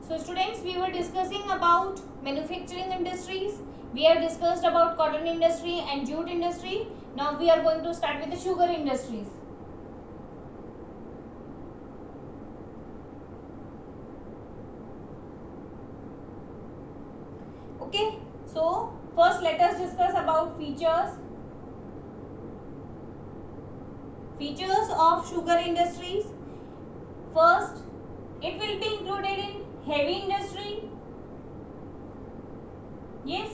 So students, we were discussing about manufacturing industries. We have discussed about cotton industry and jute industry. Now we are going to start with the sugar industries. Okay, so first let us discuss about features of sugar industries. First, it will be included in heavy industry. Yes.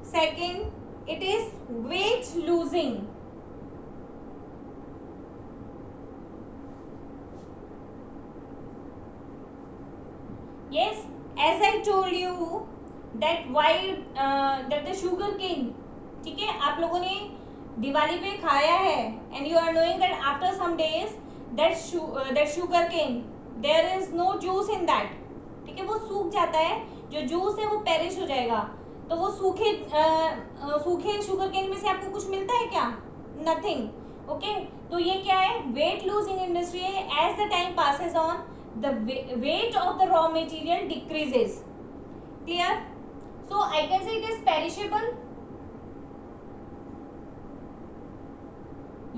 Second, it is weight losing. Yes, as I told you that why that the sugar cane, ठीक है, आप लोगों ने दिवाली पे खाया है and you are knowing that after some days that sugar cane there is no juice in that, ठीक है, वो सूख जाता है, जो जूस है वो पेरिश हो जाएगा. तो वो सूखे शुगर केन में से आपको कुछ मिलता है क्या? नथिंग. ओके, तो ये क्या है? Weight lose in industry. As the time passes on the weight of the raw material decreases. Clear? So I can say it is perishable.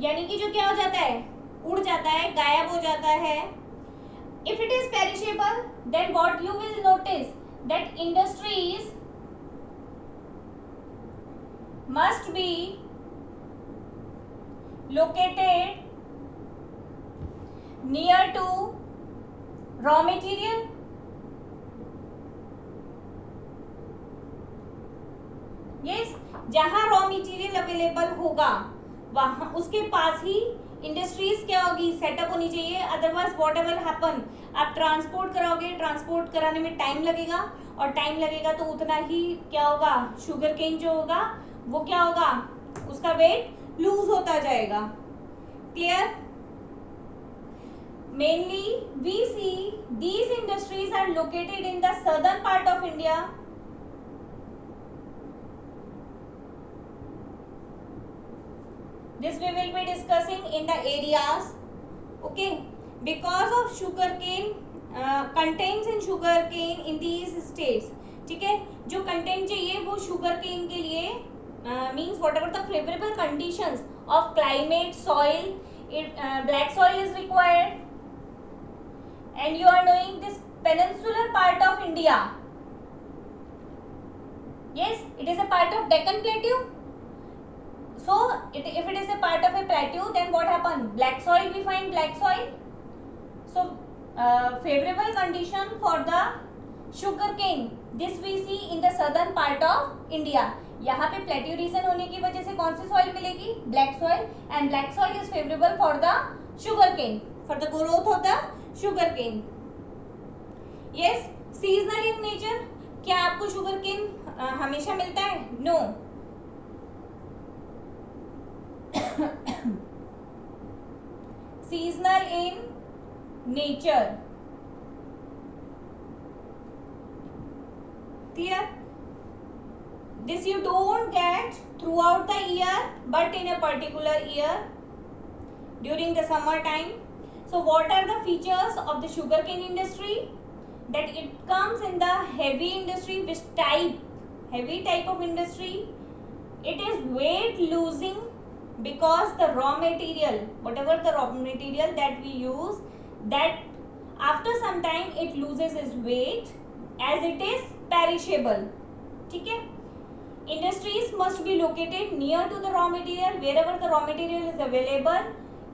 यानी कि जो क्या हो जाता है? उड़ जाता है, गायब हो जाता है. If it is perishable, then what you will notice that industries must be located near to raw material. Yes, जहां रॉ मटेरियल अवेलेबल होगा वहां उसके पास ही इंडस्ट्रीज क्या होगी? सेटअप होनी चाहिए. अदरवाइज व्हाट एवर हैपन, आप ट्रांसपोर्ट कराओगे, ट्रांसपोर्ट कराने में टाइम लगेगा और टाइम लगेगा तो उतना ही क्या होगा? शुगर केन जो होगा वो क्या होगा? उसका वेट लूज होता जाएगा. Clear? Mainly we see these industries are located in the southern part of India. This we will be discussing in the areas. Okay, because of sugarcane contains in sugarcane in these states. ठीक है, जो content चाहिए वो sugar cane के लिए means whatever the favorable conditions of climate, soil, black soil is required. And you are knowing this peninsular part of India. Yes, it is a part of Deccan Plateau. So if it is a part of a plateau, then what happens? Black soil, we find black soil. So favorable condition for the sugar cane, this we see in the southern part of India. यहाँ पे plateau region होने की वजह से कौन सी soil मिलेगी? Black soil. And black soil is favourable for the sugar cane, for the growth of the sugar cane. Yes, seasonal in nature. क्या आपको शुगर केन हमेशा मिलता है? No. Seasonal in nature. Clear? This you don't get throughout the year, but in a particular year during the summer time. So what are the features of the sugarcane industry? That it comes in the heavy industry. Which type? Heavy type of industry. It is weight losing because the raw material, whatever the raw material that we use, that after some time it loses its weight as it is perishable. ठीक है? Industries must be located near to the raw material. Wherever the raw material is available,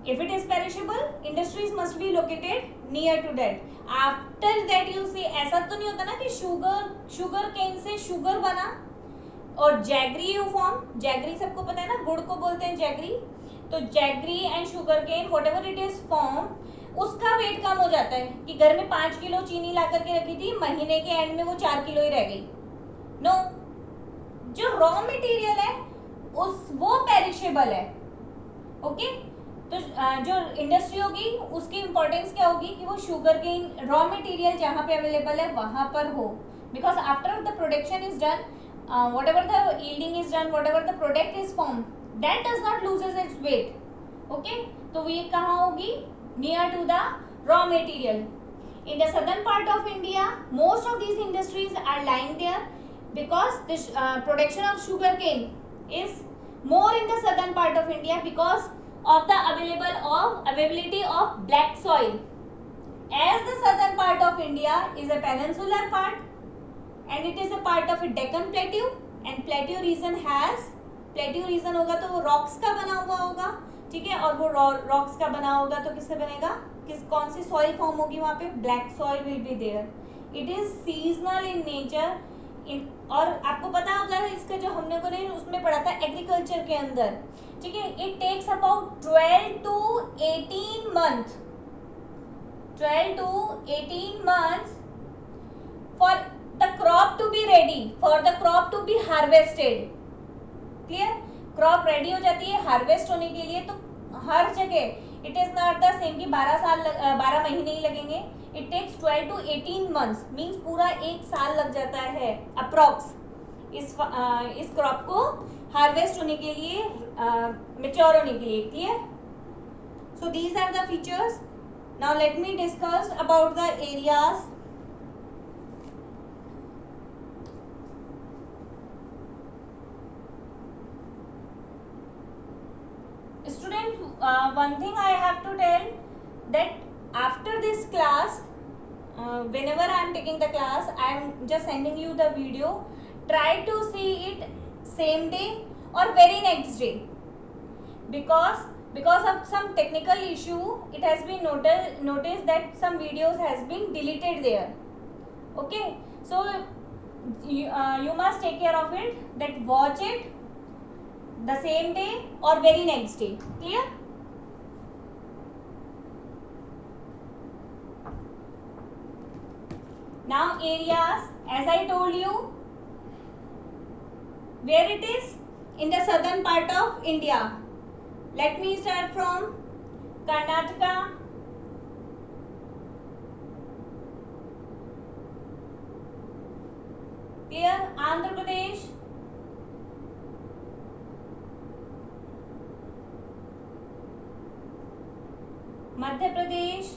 if it is perishable, industries must be located near to that. After that you see, ऐसा तो नहीं होता ना कि sugar cane से sugar बना और jaggery you form. Jaggery सबको पता है ना, गुड़ को बोलते हैं जैगरी. तो jaggery and sugar cane whatever it is form, उसका वेट कम हो जाता है कि घर में 5 किलो चीनी ला करके रखी थी, महीने के एंड में वो 4 किलो ही रह गई. नो, जो रॉ मटेरियल है वो पेरिशेबल है. ओके, तो जो इंडस्ट्री होगी उसकी इंपॉर्टेंस क्या होगी कि वो शुगर केन रॉ मटेरियल जहां पे अवेलेबल है वहां पर हो. Because after the production is done, whatever the yielding is done, whatever the product is formed, that does not loses its weight. Okay, तो ये कहाँ होगी? Near to the raw material. In the southern part of India, most of these industries are lying there because the production of sugarcane is more in the southern part of India because of the availability of black soil. As the southern part of India is a peninsular part and it is a part of a Deccan Plateau, and plateau region होगा तो वो rocks का बना हुआ होगा, ठीक है, और वो रॉक्स का बना होगा तो किससे बनेगा, कौन सी सॉइल फॉर्म होगी वहाँ पे, black soil will be there. It is seasonal in nature. और आपको पता होगा इसका जो हमने को नहीं उसमें पढ़ा था एग्रीकल्चर के अंदर, ठीक है. It takes about 12 to 18 months, 12 to 18 months for the crop to be ready, for the crop to be harvested. Clear. Crop ready हो जाती है हार्वेस्ट होने के लिए, तो हर जगह it is not the same कि 12 महीने ही लगेंगे. It takes 12 to 18 months, means पूरा एक साल लग जाता है अप्रॉक्स इस क्रॉप को हार्वेस्ट होने के लिए, मेच्योर होने के लिए. Clear. So these are the features. Now let me discuss about the areas. Students, one thing I have to tell that after this class, whenever I am taking the class, I am just sending you the video. Try to see it same day or very next day, because of some technical issue, it has been noticed that some videos has been deleted there. Okay, so you must take care of it, that watch it the same day or very next day. Clear. Now areas, as I told you, where it is in the southern part of India. Let me start from Karnataka, clear, Andhra Pradesh, Madhya Pradesh,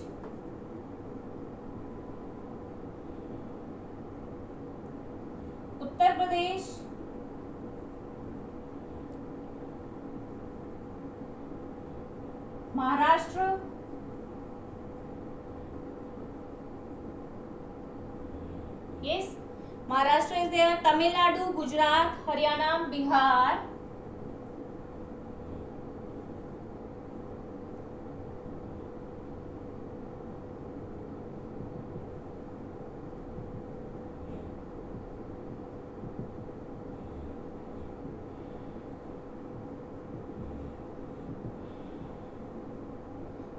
Uttar Pradesh, Maharashtra, yes, Maharashtra is there, Tamil Nadu, Gujarat, Haryana, Bihar,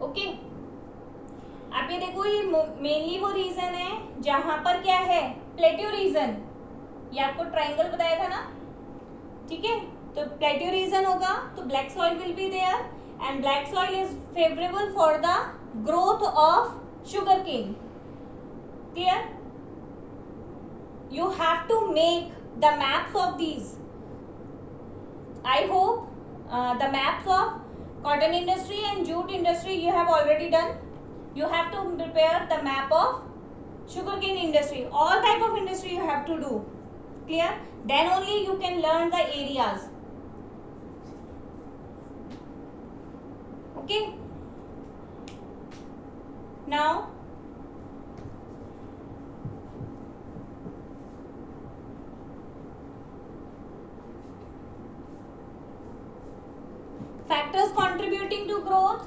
okay. आप ये देखो, ये mainly वो reason है जहां पर क्या है, प्लेट्यू रीजन. ये आपको ट्राइंगल बताया था ना, ठीक है. तो प्लेट्यू रीजन होगा तो black soil will be there and black soil is favourable for the growth of sugar cane. Clear. You have to make the maps of these. I hope the maps of cotton industry and jute industry you have already done. You have to prepare the map of sugarcane industry. All type of industry you have to do. Clear. Then only you can learn the areas. Okay. Now factors contributing to growth.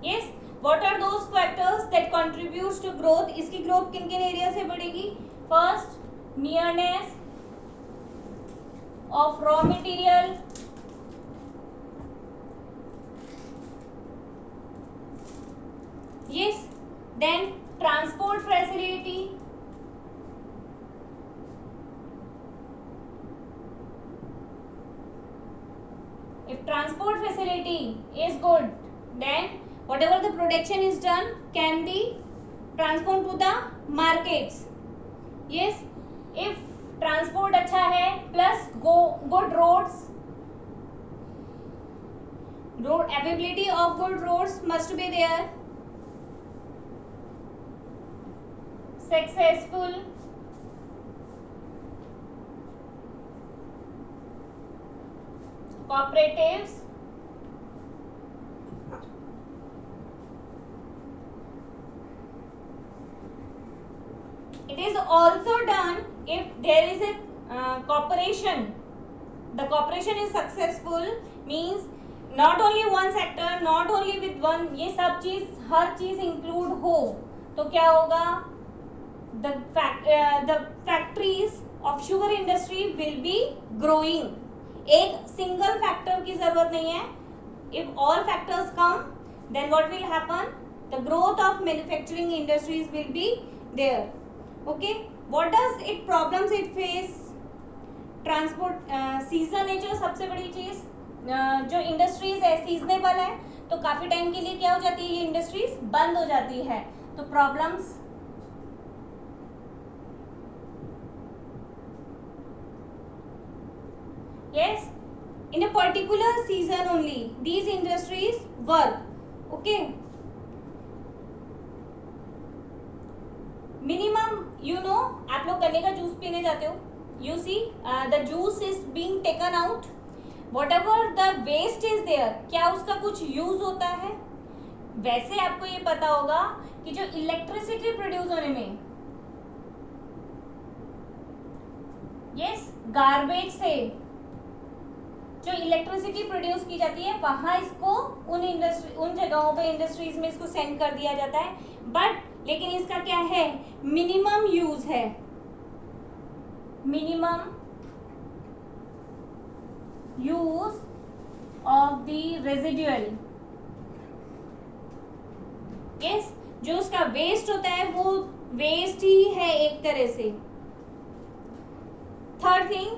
Yes, what are those factors that contributes to growth? इसकी growth किन किन area से बढ़ेगी? First, nearness of raw material. Yes, then transport facility. If transport facility is good, then whatever the production is done can be transformed to the markets. Yes, if plus good roads. Road availability of good roads must be there. Successful cooperatives. It is also done if there is a cooperation. The cooperation is successful means not only one sector, not only with one, ये सब चीज हर चीज include हो तो क्या होगा, the factories of sugar industry will be growing. एक single factor की जरूरत नहीं है. If all factors come, then what will happen? The growth of manufacturing industries will be there. Okay, what does it problems it face? Transport season है जो सबसे बड़ी चीज, जो इंडस्ट्रीज है सीजनेबल है तो काफी टाइम के लिए क्या हो जाती है, ये इंडस्ट्रीज बंद हो जाती है. तो problems yes, in a particular season only these industries work. Okay, minimum you know, आप लोग गन्ने का जूस पीने जाते हो, you see the juice is being taken out, whatever the waste is there, क्या उसका कुछ यूज होता है. वैसे आपको ये पता होगा कि जो इलेक्ट्रिसिटी प्रोड्यूस होने में, यस, गार्बेज से जो इलेक्ट्रिसिटी प्रोड्यूस की जाती है वहां इसको उन जगहों पे इंडस्ट्रीज में इसको सेंड कर दिया जाता है. बट लेकिन इसका क्या है, मिनिमम यूज है, minimum use of the residual. Yes, जो उसका वेस्ट होता है वो वेस्ट ही है एक तरह से. थर्ड थिंग,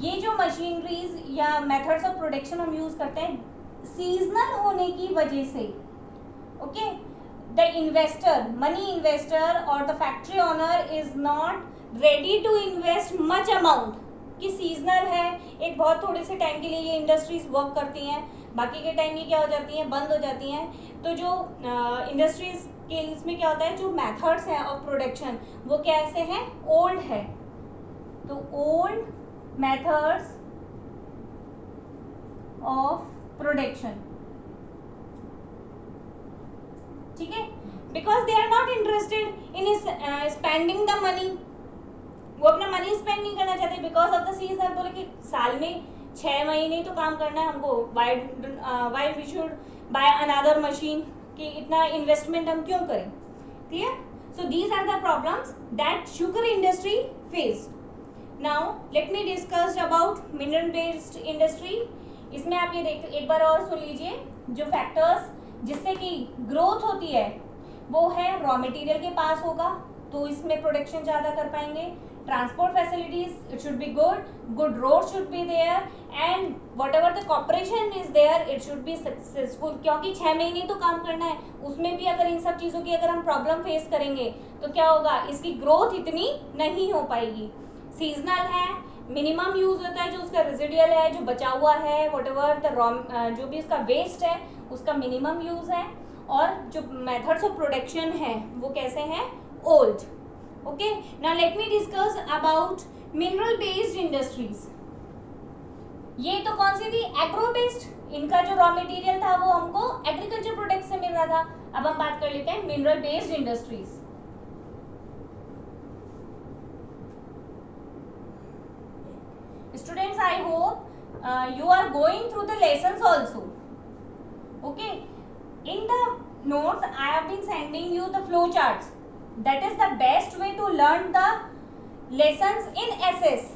ये जो मशीनरीज या मेथड्स ऑफ प्रोडक्शन हम यूज करते हैं सीजनल होने की वजह से. Okay, the investor, money investor और the factory owner is not ready to invest much amount, कि सीजनल है, एक बहुत थोड़े से टाइम के लिए ये इंडस्ट्रीज वर्क करती हैं, बाकी के टाइम ये क्या हो जाती हैं, बंद हो जाती हैं. तो जो इंडस्ट्रीज के इसमें क्या होता है, जो मेथड्स हैं ऑफ प्रोडक्शन वो कैसे हैं, ओल्ड है. तो ओल्ड मेथड्स ऑफ प्रोडक्शन, ठीक है, because they are not interested in spending the money. वो अपना मनी स्पेंड नहीं करना चाहते बिकॉज ऑफ द सीजन. बोले कि साल में 6 महीने तो काम करना है हमको, why we should buy another machine, कि इतना इन्वेस्टमेंट हम क्यों करें. Clear? So these are the problems that sugar industry face. Now let me discuss about mineral based industry. इसमें आप ये देख एक बार और सुन लीजिए, जो फैक्टर्स जिससे कि ग्रोथ होती है वो है रॉ मटेरियल के पास होगा तो इसमें प्रोडक्शन ज़्यादा कर पाएंगे. Transport facilities, it should be good road should be there, and whatever the cooperation is there it should be successful. क्योंकि 6 महीने तो काम करना है, उसमें भी अगर इन सब चीज़ों की अगर हम प्रॉब्लम फेस करेंगे तो क्या होगा, इसकी ग्रोथ इतनी नहीं हो पाएगी. सीजनल है, मिनिमम यूज होता है, जो उसका रेजिडुअल है, जो बचा हुआ है, वट एवर द रॉ जो भी उसका वेस्ट है उसका मिनिमम यूज है, और जो मेथड्स ऑफ प्रोडक्शन है वो कैसे हैं, old. Okay, now let me discuss about mineral based industries. ये तो कौन सी थी, एग्रो बेस्ड. इनका जो रॉ मटेरियल था वो हमको एग्रीकल्चर प्रोडक्ट से मिल रहा था. अब हम बात कर लेते हैं mineral based industries. Students, I hope you are going through the lessons also. Okay, in the notes I have been sending you the flow charts. That is the best way to learn the lessons in SS.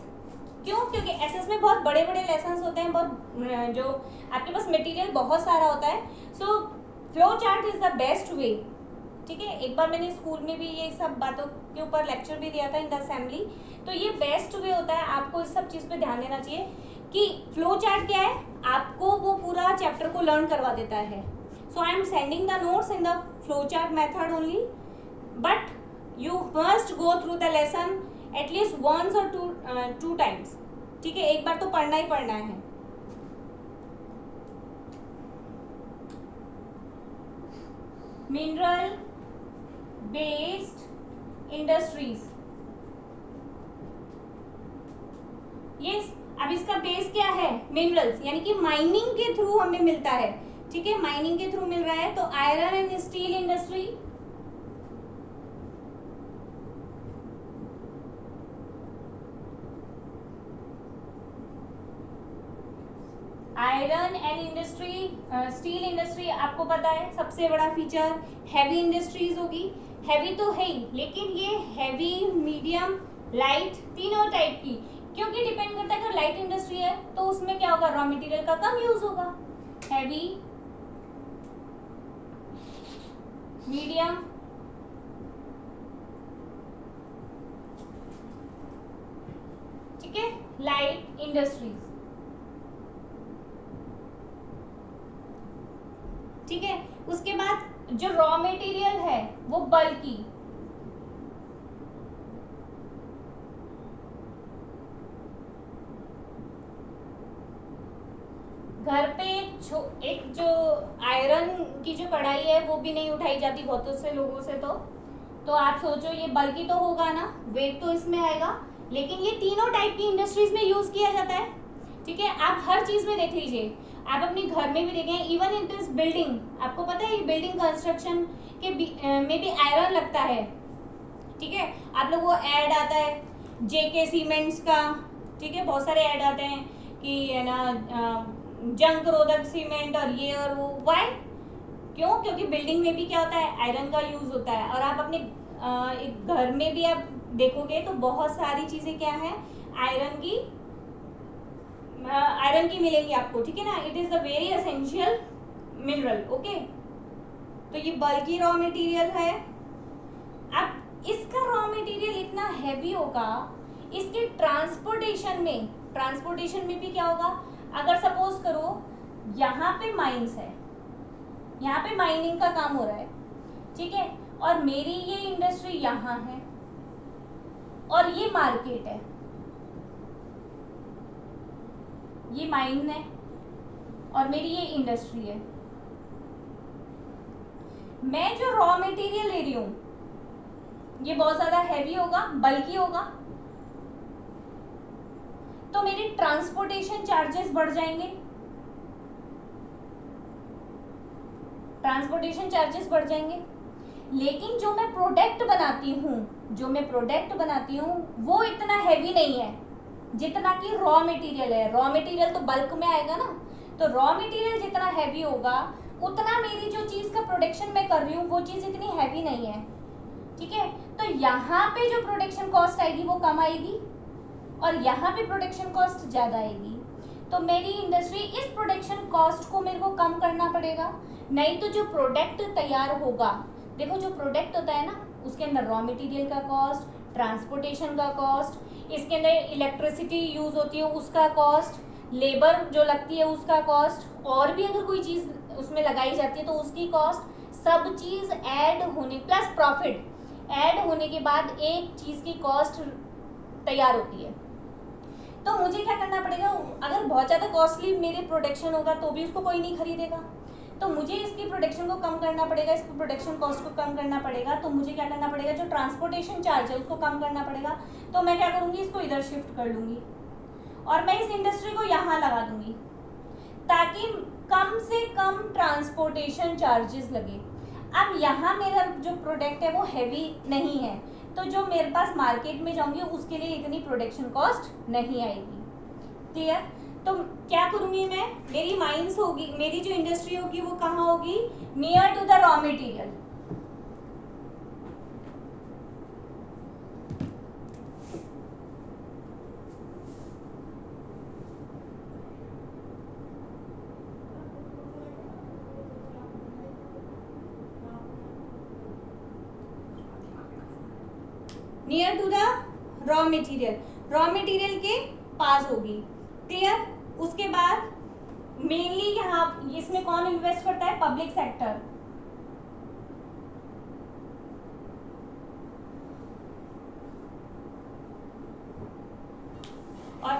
क्यों? क्योंकि SS में बहुत बड़े बड़े lessons होते हैं, बहुत जो आपके पास मटेरियल बहुत सारा होता है. So flow chart is the best way. ठीक है, एक बार मैंने स्कूल में भी ये सब बातों के ऊपर लेक्चर भी दिया था इन द असेंबली. तो ये बेस्ट वे होता है, आपको इस सब चीज़ पे ध्यान देना चाहिए कि फ्लो चार्ट क्या है, आपको वो पूरा चैप्टर को लर्न करवा देता है. So I am sending the notes in the flow chart method only, but you must go through the lesson at least once और टू टाइम्स. ठीक है, एक बार तो पढ़ना ही पढ़ना है। मिनरल बेस्ड इंडस्ट्रीज, ये अब इसका बेस क्या है? मिनरल्स, यानी कि माइनिंग के थ्रू हमें मिलता है। ठीक है, माइनिंग के थ्रू मिल रहा है, तो iron and steel industry, iron and industry, steel industry आपको पता है सबसे बड़ा फीचर हैवी इंडस्ट्रीज होगी। हैवी तो है ही, लेकिन ये हैवी, मीडियम, लाइट तीनों टाइप की, क्योंकि डिपेंड करता है अगर लाइट इंडस्ट्री है तो उसमें क्या होगा, रॉ मटेरियल का कम यूज होगा। हैवी, मीडियम, ठीक है, लाइट इंडस्ट्रीज। ठीक है, उसके बाद जो रॉ मटेरियल है वो बल्की, घर पे एक जो आयरन की जो कढ़ाई है वो भी नहीं उठाई जाती बहुतों से लोगों से, तो आप सोचो ये बल्कि तो होगा ना, वेट तो इसमें आएगा, लेकिन ये तीनों टाइप की इंडस्ट्रीज में यूज किया जाता है। ठीक है, आप हर चीज में देख लीजिए, आप अपने घर में भी देखें, इवन इन दिस बिल्डिंग, आपको पता है ये बिल्डिंग कंस्ट्रक्शन के में भी आयरन लगता है। ठीक है, आप लोग वो ऐड आता है जेके सीमेंट्स का, ठीक है, बहुत सारे ऐड आते हैं कि है ना जंग रोधक सीमेंट और ये और वो, वाई, क्यों? क्योंकि बिल्डिंग में भी क्या होता है, आयरन का यूज होता है। और आप अपने एक घर में भी आप देखोगे तो बहुत सारी चीजें क्या है, आयरन की मिलेंगी आपको। ठीक है ना, it is the very essential mineral. Okay, तो ये बल्कि रॉ मटेरियल है। अब इसका रॉ मटेरियल इतना हैवी होगा, इसके ट्रांसपोर्टेशन में भी क्या होगा, अगर सपोज करो यहाँ पे माइंस है, यहाँ पे माइनिंग का काम हो रहा है, ठीक है, और मेरी ये इंडस्ट्री यहाँ है और ये मार्केट है, ये माइन है और मेरी ये इंडस्ट्री है। मैं जो रॉ मटेरियल ले रही हूं ये बहुत ज्यादा हैवी होगा, बल्कि होगा, तो मेरी ट्रांसपोर्टेशन चार्जेस बढ़ जाएंगे, ट्रांसपोर्टेशन चार्जेस बढ़ जाएंगे। लेकिन जो मैं प्रोडक्ट बनाती हूँ वो इतना हैवी नहीं है जितना कि रॉ मटेरियल है। रॉ मटेरियल तो बल्क में आएगा ना, तो रॉ मटेरियल जितना हैवी होगा उतना मेरी जो चीज का प्रोडक्शन मैं कर रही हूँ वो चीज इतनी हैवी नहीं है। ठीक है, तो यहाँ पे जो प्रोडक्शन कॉस्ट आएगी वो कम आएगी और यहाँ पे प्रोडक्शन कॉस्ट ज्यादा आएगी। तो मेरी इंडस्ट्री इस प्रोडक्शन कॉस्ट को मेरे को कम करना पड़ेगा, नहीं तो जो प्रोडक्ट तैयार होगा, देखो जो प्रोडक्ट होता है ना उसके अंदर रॉ मटेरियल का कॉस्ट, ट्रांसपोर्टेशन का कॉस्ट, इसके अंदर इलेक्ट्रिसिटी यूज होती है उसका कॉस्ट, लेबर जो लगती है उसका कॉस्ट, और भी अगर कोई चीज उसमें लगाई जाती है तो उसकी कॉस्ट, सब चीज ऐड होने प्लस प्रॉफिट ऐड होने के बाद एक चीज की कॉस्ट तैयार होती है। तो मुझे क्या करना पड़ेगा, अगर बहुत ज़्यादा कॉस्टली मेरे प्रोडक्शन होगा तो भी उसको कोई नहीं खरीदेगा, तो मुझे इसकी प्रोडक्शन को कम करना पड़ेगा, इसको प्रोडक्शन कॉस्ट को कम करना पड़ेगा। तो मुझे क्या करना पड़ेगा, जो ट्रांसपोर्टेशन चार्ज है उसको कम करना पड़ेगा। तो मैं क्या करूँगी, इसको इधर शिफ्ट कर लूँगी और मैं इस इंडस्ट्री को यहाँ लगा दूँगी ताकि कम से कम ट्रांसपोर्टेशन चार्जेस लगे। अब यहाँ मेरा जो प्रोडक्ट है वो हैवी नहीं है, तो जो मेरे पास मार्केट में जाऊंगी उसके लिए इतनी प्रोडक्शन कॉस्ट नहीं आएगी। क्लियर? तो क्या करूंगी मैं, मेरी माइंस होगी, मेरी जो इंडस्ट्री होगी वो कहाँ होगी, near to the raw material. Near to the raw material के पास होगी। क्लियर? उसके बाद मेनली यहाँ इसमें कौन इन्वेस्ट करता है, पब्लिक सेक्टर। और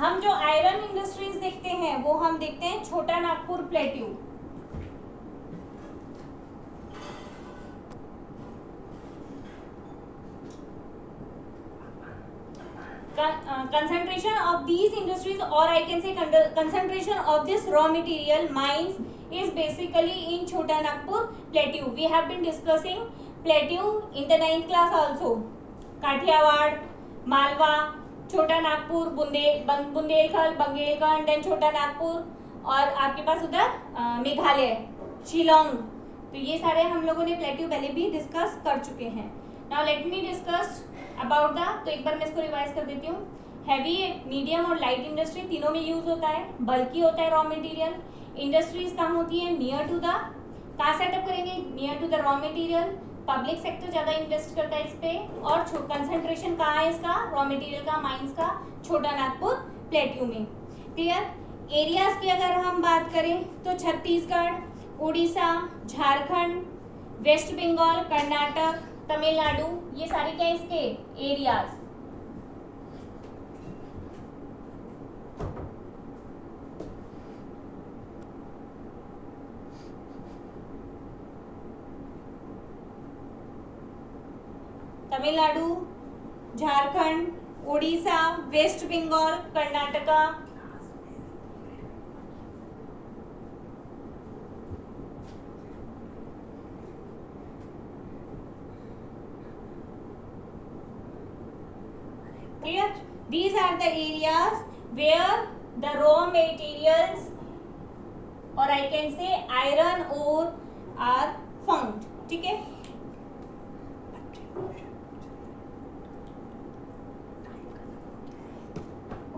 हम जो आयरन इंडस्ट्रीज देखते हैं वो हम देखते हैं छोटा Nagpur plateau. concentration of these industries, or I can say concentration of this raw material mines is basically in Chota Nagpur plateau. We have been discussing plateau in the 9th class also. Kathiawad, Malwa, छोटा Nagpur, Bundelkhand, Bundelkhand, then छोटा नागपुर, और आपके पास उधर मेघालय, शिलोंग। तो ये सारे हम लोगों ने प्लेट्यू पहले भी डिस्कस कर चुके हैं। Now let me discuss about the, तो एक बार मैं इसको रिवाइज कर देती हूँ। हैवी, मीडियम और लाइट इंडस्ट्री तीनों में यूज होता है। बल्कि होता है रॉ मटेरियल। इंडस्ट्रीज कहाँ होती है? नियर टू द, कहाँ सेटअप करेंगे? Near to the raw material. Public sector ज्यादा इन्वेस्ट करता है इस पे। और कंसंट्रेशन कहाँ है इसका? रॉ मटेरियल का, माइंस का, छोटा नागपुर प्लेट्यू में। क्लियर? एरियाज की अगर हम बात करें तो छत्तीसगढ़, उड़ीसा, झारखंड, वेस्ट बंगाल, कर्नाटक, तमिलनाडु, ये सारे क्या इसके areas. Tamil Nadu, Jharkhand, Orissa, West Bengal, Karnataka, clear? These are the areas where the raw materials, or I can say iron ore, are found. ठीक है?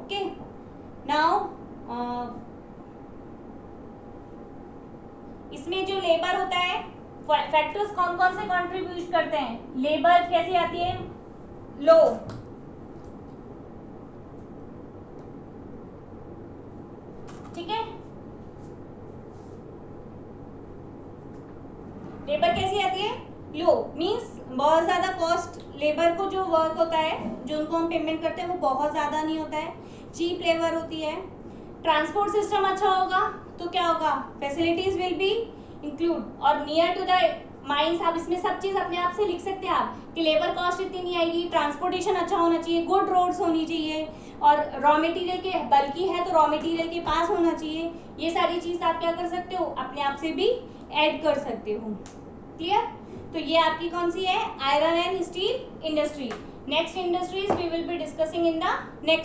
Okay. Now इसमें जो लेबर होता है, फैक्टर्स कौन कौन से कंट्रीब्यूट करते हैं? लेबर कैसे आती है? लो, ठीक है? लेबर कैसी आती है? लो, मींस बहुत ज्यादा कॉस्ट, लेबर को जो वर्क होता है, जो उनको हम पेमेंट करते हैं, वो बहुत ज्यादा नहीं होता है, चीप लेबर होती है। ट्रांसपोर्ट सिस्टम अच्छा होगा तो क्या होगा? फैसिलिटीज विल बी इंक्लूड, और नियर टू द माइंस। आप इसमें सब चीज अपने आप से लिख सकते हैं आप कि लेबर कॉस्ट इतनी नहीं आएगी, ट्रांसपोर्टेशन अच्छा होना चाहिए, गुड रोड्स होनी चाहिए, और रॉ मटेरियल के बल्कि है तो रॉ मटेरियल के पास होना चाहिए। ये सारी चीज आप क्या कर सकते हो? अपने आप से भी ऐड कर सकते हो। क्लियर? तो ये आपकी कौन सी है? Iron and steel industry. Next industries we will be discussing in the next